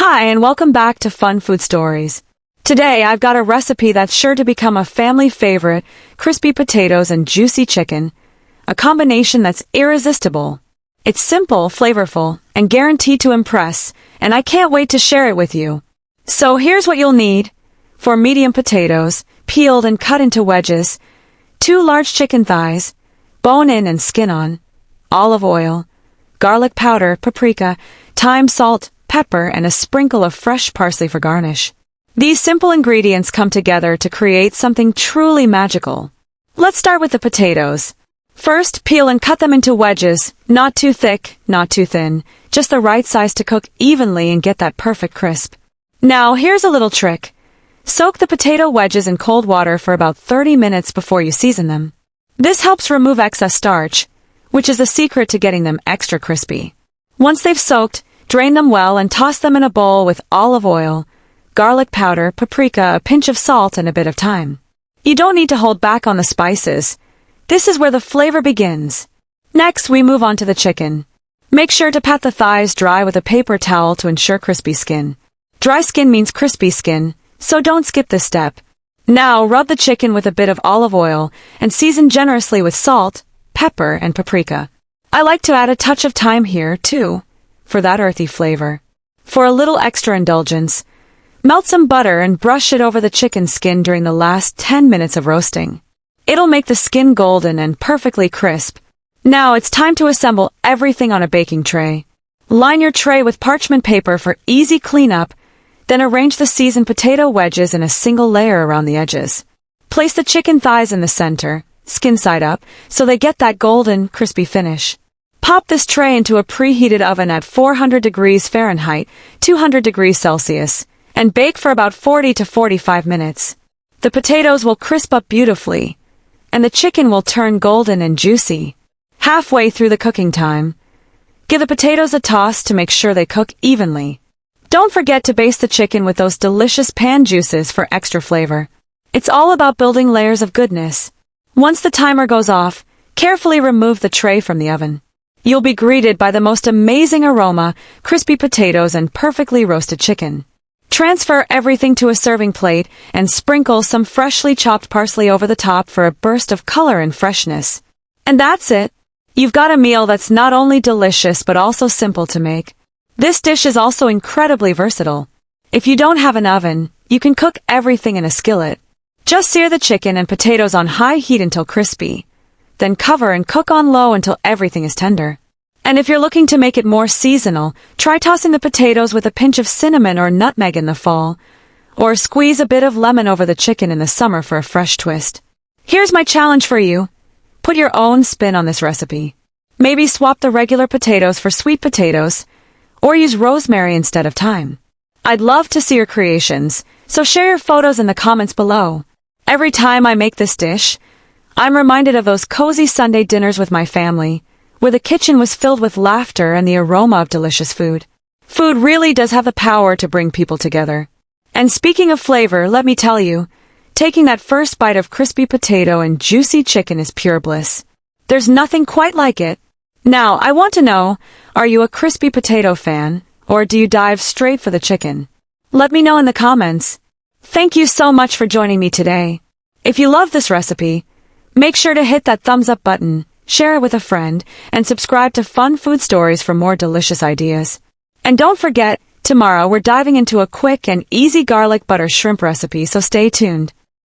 Hi, and welcome back to Fun Food Stories. Today, I've got a recipe that's sure to become a family favorite: crispy potatoes and juicy chicken, a combination that's irresistible. It's simple, flavorful, and guaranteed to impress, and I can't wait to share it with you. So here's what you'll need. 4 medium potatoes, peeled and cut into wedges, 2 large chicken thighs, bone in and skin on, olive oil, garlic powder, paprika, thyme, salt, pepper, and a sprinkle of fresh parsley for garnish. These simple ingredients come together to create something truly magical. Let's start with the potatoes. First, peel and cut them into wedges, not too thick, not too thin, just the right size to cook evenly and get that perfect crisp. Now, here's a little trick. Soak the potato wedges in cold water for about 30 minutes before you season them. This helps remove excess starch, which is the secret to getting them extra crispy. Once they've soaked, drain them well and toss them in a bowl with olive oil, garlic powder, paprika, a pinch of salt, and a bit of thyme. You don't need to hold back on the spices. This is where the flavor begins. Next, we move on to the chicken. Make sure to pat the thighs dry with a paper towel to ensure crispy skin. Dry skin means crispy skin, so don't skip this step. Now, rub the chicken with a bit of olive oil and season generously with salt, pepper, and paprika. I like to add a touch of thyme here, too, for that earthy flavor. For a little extra indulgence, melt some butter and brush it over the chicken skin during the last 10 minutes of roasting. It'll make the skin golden and perfectly crisp. Now it's time to assemble everything on a baking tray. Line your tray with parchment paper for easy cleanup, then arrange the seasoned potato wedges in a single layer around the edges. Place the chicken thighs in the center, skin side up, so they get that golden, crispy finish. Pop this tray into a preheated oven at 400 degrees Fahrenheit, 200 degrees Celsius, and bake for about 40 to 45 minutes. The potatoes will crisp up beautifully, and the chicken will turn golden and juicy. Halfway through the cooking time, give the potatoes a toss to make sure they cook evenly. Don't forget to baste the chicken with those delicious pan juices for extra flavor. It's all about building layers of goodness. Once the timer goes off, carefully remove the tray from the oven. You'll be greeted by the most amazing aroma, crispy potatoes, and perfectly roasted chicken. Transfer everything to a serving plate and sprinkle some freshly chopped parsley over the top for a burst of color and freshness. And that's it. You've got a meal that's not only delicious but also simple to make. This dish is also incredibly versatile. If you don't have an oven, you can cook everything in a skillet. Just sear the chicken and potatoes on high heat until crispy. Then cover and cook on low until everything is tender. And if you're looking to make it more seasonal, try tossing the potatoes with a pinch of cinnamon or nutmeg in the fall, or squeeze a bit of lemon over the chicken in the summer for a fresh twist. Here's my challenge for you. Put your own spin on this recipe. Maybe swap the regular potatoes for sweet potatoes, or use rosemary instead of thyme. I'd love to see your creations, so share your photos in the comments below. Every time I make this dish, I'm reminded of those cozy Sunday dinners with my family, where the kitchen was filled with laughter and the aroma of delicious food. Food really does have the power to bring people together. And speaking of flavor, let me tell you, taking that first bite of crispy potato and juicy chicken is pure bliss. There's nothing quite like it. Now, I want to know, are you a crispy potato fan, or do you dive straight for the chicken? Let me know in the comments. Thank you so much for joining me today. If you love this recipe, make sure to hit that thumbs up button, share it with a friend, and subscribe to Fun Food Stories for more delicious ideas. And don't forget, tomorrow we're diving into a quick and easy garlic butter shrimp recipe, so stay tuned.